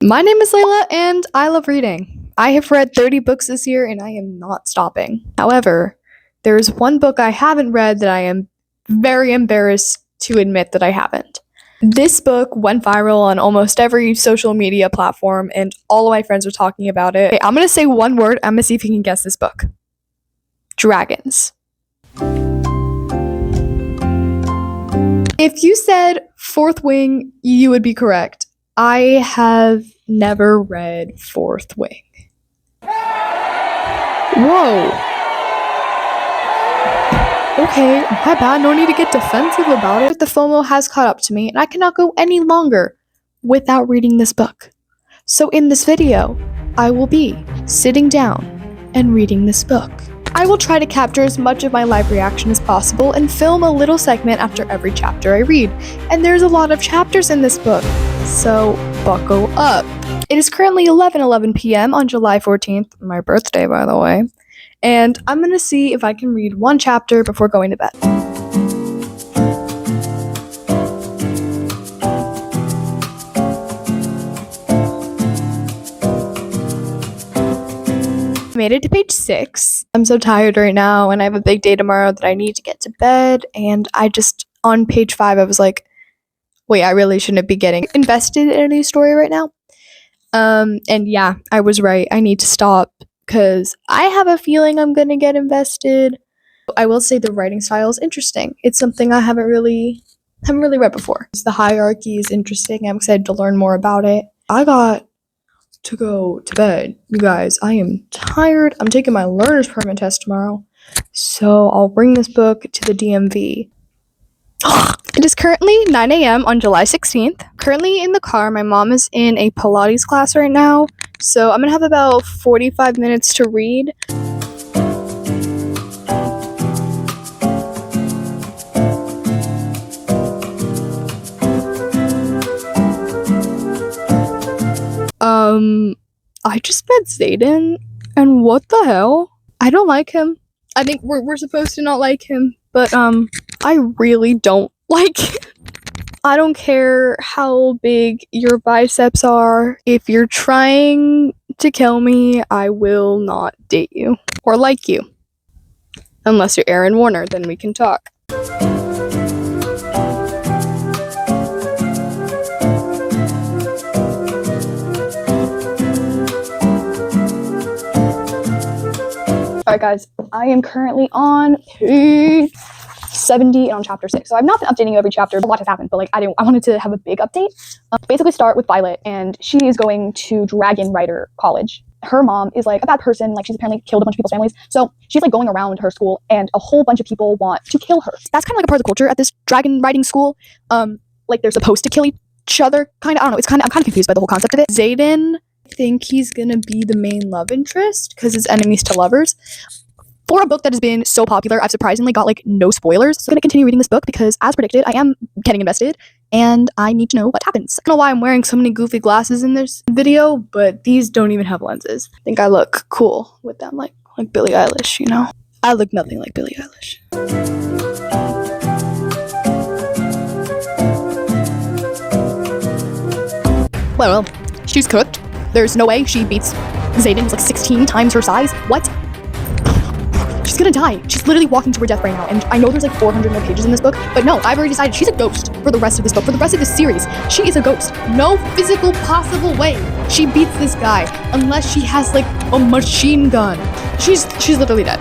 My name is Layla, and I love reading. I have read 30 books this year, and I am not stopping. However, there's one book I haven't read that I am very embarrassed to admit that I haven't. This book went viral on almost every social media platform, and all of my friends are talking about it. Okay, I'm gonna say one word. I'm gonna see if you can guess this book. Dragons. If you said Fourth Wing, you would be correct. I have never read Fourth Wing. Whoa. Okay, my bad. No need to get defensive about it. The FOMO has caught up to me, and I cannot go any longer without reading this book. So in this video, I will be sitting down and reading this book. I will try to capture as much of my live reaction as possible and film a little segment after every chapter I read. And there's a lot of chapters in this book, so buckle up. It is currently 11:11 p.m. on July 14th, my birthday by the way, and I'm gonna see if I can read one chapter before going to bed. Made it to page 6. I'm so tired right now, and I have a big day tomorrow that I need to get to bed, and on page 5 I was like, wait, I really shouldn't be getting invested in a new story right now. And yeah, I was right. I need to stop because I have a feeling I'm gonna get invested. I will say the writing style is interesting. It's something I haven't really read before. The hierarchy is interesting. I'm excited to learn more about it. I got to go to bed. You guys, I am tired. I'm taking my learner's permit test tomorrow, so I'll bring this book to the DMV. It is currently 9 a.m. on July 16th. Currently in the car, my mom is in a Pilates class right now, so I'm gonna have about 45 minutes to read. I just met Xaden, and what the hell? I don't like him. I think we're supposed to not like him, but I really don't like him. I don't care how big your biceps are. If you're trying to kill me, I will not date you or like you. Unless you're Aaron Warner, then we can talk. Alright guys, I am currently on page 70 and on chapter 6. So I've not been updating you every chapter. A lot has happened, but I wanted to have a big update. Basically start with Violet, and she is going to Dragon Rider College. Her mom is like a bad person, like she's apparently killed a bunch of people's families. So she's like going around her school, and a whole bunch of people want to kill her. That's kind of like a part of the culture at this dragon riding school. Like they're supposed to kill each other, kind of. I don't know. I'm kind of confused by the whole concept of it. Xaden, I think he's gonna be the main love interest because it's enemies to lovers. For a book that has been so popular, I've surprisingly got like no spoilers. So I'm gonna continue reading this book because, as predicted, I am getting invested and I need to know what happens. I don't know why I'm wearing so many goofy glasses in this video, but these don't even have lenses. I think I look cool with them, like Billie Eilish, you know? I look nothing like Billie Eilish. Well, she's cooked. There's no way she beats Xaden, who's like 16 times her size. What? She's gonna die. She's literally walking to her death right now. And I know there's like 400 more pages in this book, but no, I've already decided she's a ghost for the rest of this book. For the rest of this series, she is a ghost. No physical possible way she beats this guy unless she has like a machine gun. She's literally dead.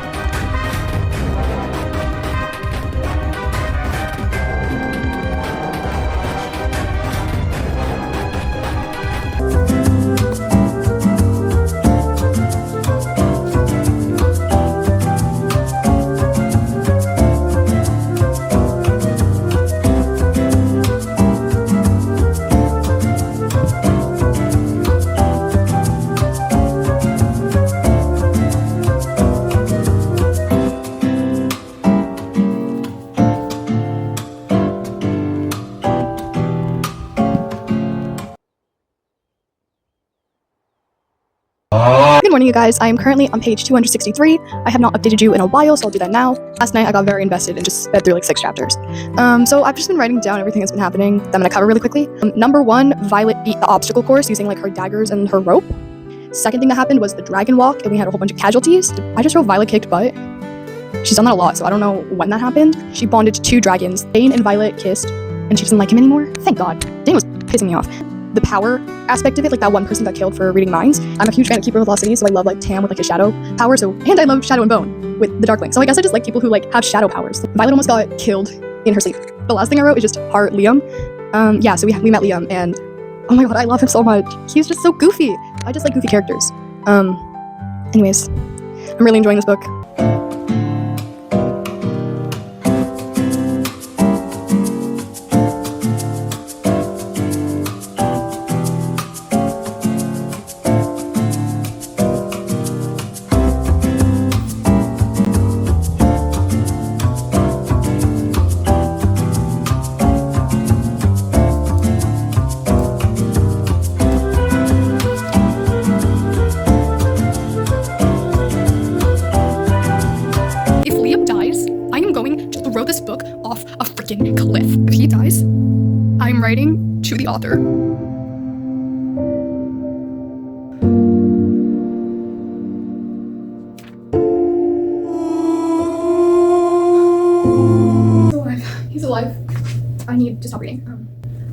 morning, you guys. I am currently on page 263. I have not updated you in a while, so I'll do that now. Last night, I got very invested and just sped through like 6 chapters. So I've just been writing down everything that's been happening that I'm gonna cover really quickly. Number 1, Violet beat the obstacle course using like her daggers and her rope. Second thing that happened was the dragon walk, and we had a whole bunch of casualties. I just wrote Violet kicked butt. She's done that a lot, so I don't know when that happened. She bonded to 2 dragons. Xaden and Violet kissed, and she doesn't like him anymore. Thank God. Xaden was pissing me off. The power aspect of it, like that one person got killed for reading minds. I'm a huge fan of Keeper Velocity, so I love like Tam with like his shadow power. And I love Shadow and Bone with the Darkling. So I guess I just like people who like have shadow powers. Violet almost got killed in her sleep. The last thing I wrote is just heart Liam. Yeah, so we met Liam, and oh my God, I love him so much. He's just so goofy. I just like goofy characters. Anyways, I'm really enjoying this book. Throw this book off a freaking cliff. If he dies, I'm writing to the author. He's alive. I need to stop reading.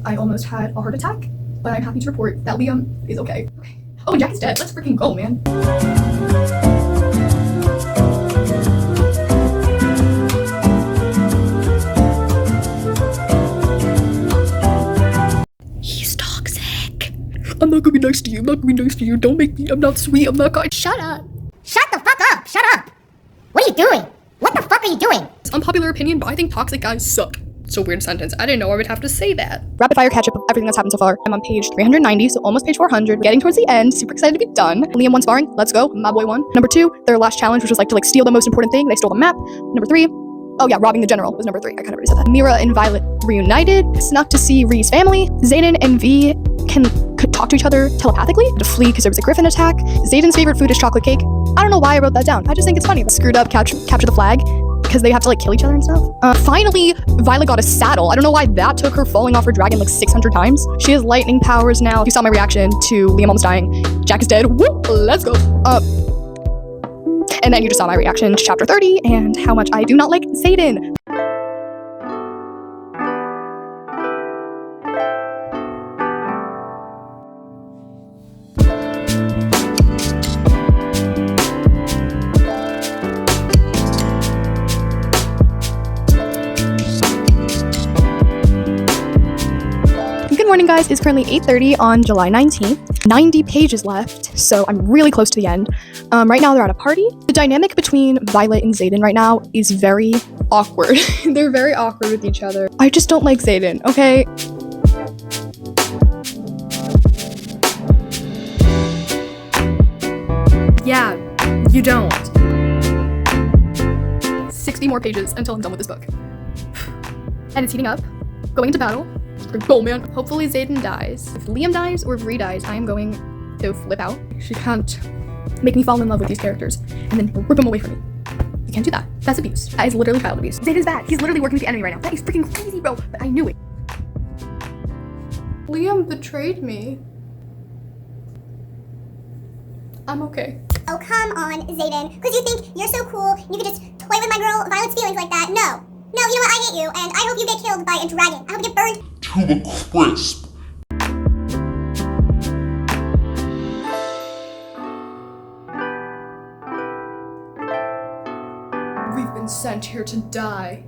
I almost had a heart attack, but I'm happy to report that Liam is okay. Oh, and Jack is dead. Let's freaking go, man. I'm not gonna be nice to you. I'm not gonna be nice to you. Don't make me. I'm not sweet. I'm not kind. Shut up. Shut the fuck up. Shut up. What are you doing? What the fuck are you doing? It's unpopular opinion, but I think toxic guys suck. It's a weird sentence. I didn't know I would have to say that. Rapid fire catch up of everything that's happened so far. I'm on page 390, so almost page 400. Getting towards the end. Super excited to be done. Liam won sparring. Let's go. My boy won. Number 2, their last challenge, which was like to like steal the most important thing. They stole the map. Number 3. Oh yeah, robbing the general was number 3. I kind of already said that. Mira and Violet reunited. Snuck to see Ree's family. Xaden and V could talk to each other telepathically. To flee because there was a griffin attack. Xaden's favorite food is chocolate cake. I don't know why I wrote that down. I just think it's funny. Screwed up capture the flag because they have to like kill each other and stuff. Finally, Violet got a saddle. I don't know why that took her falling off her dragon like 600 times. She has lightning powers now. You saw my reaction to Liam almost dying. Jack is dead. Woo! Let's go. And then you just saw my reaction to chapter 30 and how much I do not like Xaden. Good morning, guys. It's currently 8:30 on July 19th. 90 pages left, so I'm really close to the end. Right now, they're at a party. The dynamic between Violet and Xaden right now is very awkward. They're very awkward with each other. I just don't like Xaden, okay? Yeah, you don't. 60 more pages until I'm done with this book. And it's heating up. Going into battle. Go, man. Hopefully Xaden dies. If Liam dies or if Ree dies, I am going to flip out. She can't make me fall in love with these characters and then rip them away from me. You can't do that. That's abuse. That is literally child abuse. Xaden's bad. He's literally working with the enemy right now. That is freaking crazy, bro. But I knew it. Liam betrayed me. I'm okay. Oh, come on, Xaden. Because you think you're so cool, you can just toy with my girl Violet's feelings like that. No. No, you know what? I hate you, and I hope you get killed by a dragon. I hope you get burned to the crisp. We've been sent here to die.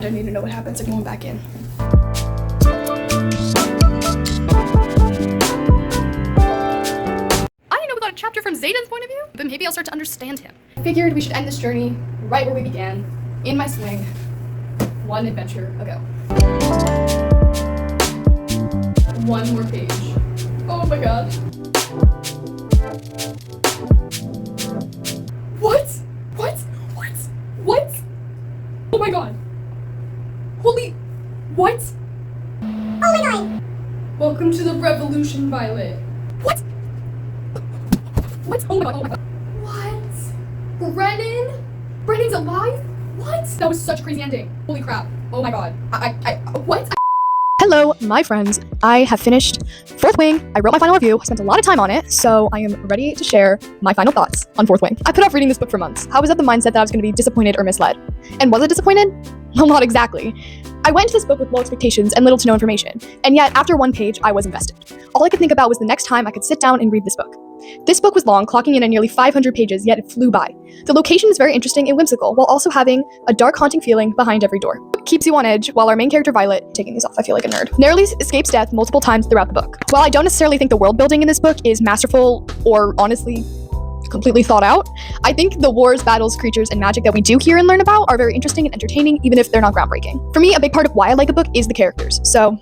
I need to know what happens if going back in. A chapter from Xaden's point of view, but maybe I'll start to understand him. I figured we should end this journey right where we began, in my swing, one adventure ago. One more page. Oh my God. What? What? What? What? Oh my God. Holy, what? What? What? Oh my god, oh my god. What? Brennan's alive? What? That was such a crazy ending. Holy crap. Oh my god. What? Hello, my friends. I have finished Fourth Wing. I wrote my final review. I spent a lot of time on it, so I am ready to share my final thoughts on Fourth Wing. I put off reading this book for months. I was at the mindset that I was going to be disappointed or misled. And was I disappointed? Well, not exactly. I went into this book with low expectations and little to no information, and yet after one page, I was invested. All I could think about was the next time I could sit down and read this book. This book was long, clocking in at nearly 500 pages, yet it flew by. The location is very interesting and whimsical, while also having a dark, haunting feeling behind every door. It keeps you on edge, while our main character, Violet, taking these off, I feel like a nerd, narrowly escapes death multiple times throughout the book. While I don't necessarily think the world building in this book is masterful or honestly completely thought out, I think the wars, battles, creatures, and magic that we do hear and learn about are very interesting and entertaining, even if they're not groundbreaking. For me, a big part of why I like a book is the characters, so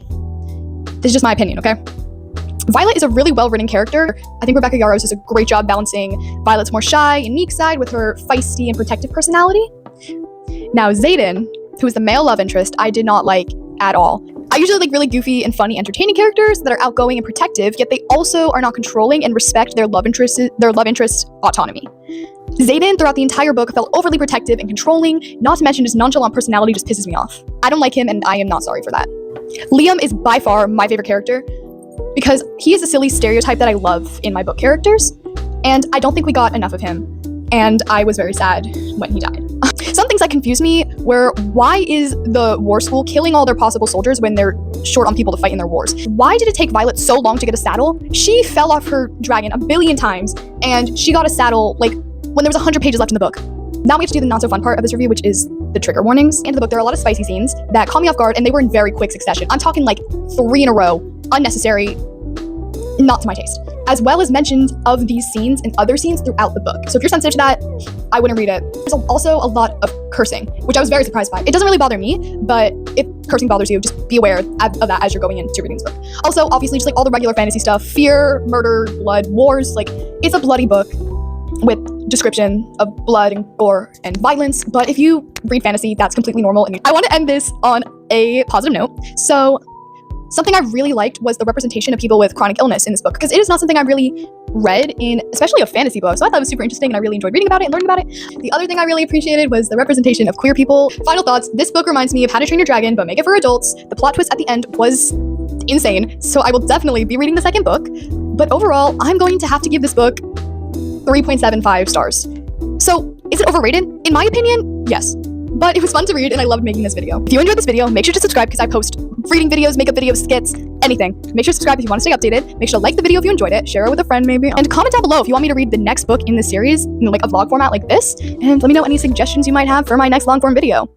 this is just my opinion, okay? Violet is a really well-written character. I think Rebecca Yarros does a great job balancing Violet's more shy and meek side with her feisty and protective personality. Now, Xaden, who is the male love interest, I did not like at all. I usually like really goofy and funny, entertaining characters that are outgoing and protective, yet they also are not controlling and respect their love interest's autonomy. Xaden, throughout the entire book, felt overly protective and controlling, not to mention his nonchalant personality just pisses me off. I don't like him, and I am not sorry for that. Liam is by far my favorite character, because he is a silly stereotype that I love in my book characters, and I don't think we got enough of him, and I was very sad when he died. Some things that confused me were, why is the war school killing all their possible soldiers when they're short on people to fight in their wars? Why did it take Violet so long to get a saddle? She fell off her dragon a billion times, and she got a saddle like when there was 100 pages left in the book. Now we have to do the not so fun part of this review, which is the trigger warnings. In the book, there are a lot of spicy scenes that caught me off guard, and they were in very quick succession. I'm talking like 3 in a row, unnecessary, not to my taste, as well as mentions of these scenes and other scenes throughout the book. So if you're sensitive to that, I wouldn't read it. There's also a lot of cursing, which I was very surprised by. It doesn't really bother me, but if cursing bothers you, just be aware of that as you're going into reading this book. Also, obviously, just like all the regular fantasy stuff, fear, murder, blood, wars, like it's a bloody book with description of blood and gore and violence, but if you read fantasy, that's completely normal. And I want to end this on a positive note. So something I really liked was the representation of people with chronic illness in this book, because it is not something I really read in, especially a fantasy book. So I thought it was super interesting, and I really enjoyed reading about it and learning about it. The other thing I really appreciated was the representation of queer people. Final thoughts, this book reminds me of How to Train Your Dragon, but make it for adults. The plot twist at the end was insane, so I will definitely be reading the second book. But overall, I'm going to have to give this book 3.75 stars. So is it overrated? In my opinion, yes. But it was fun to read, and I loved making this video. If you enjoyed this video, make sure to subscribe, because I post reading videos, makeup videos, skits, anything. Make sure to subscribe if you want to stay updated. Make sure to like the video if you enjoyed it, share it with a friend maybe, and comment down below if you want me to read the next book in the series in like a vlog format like this, and let me know any suggestions you might have for my next long form video.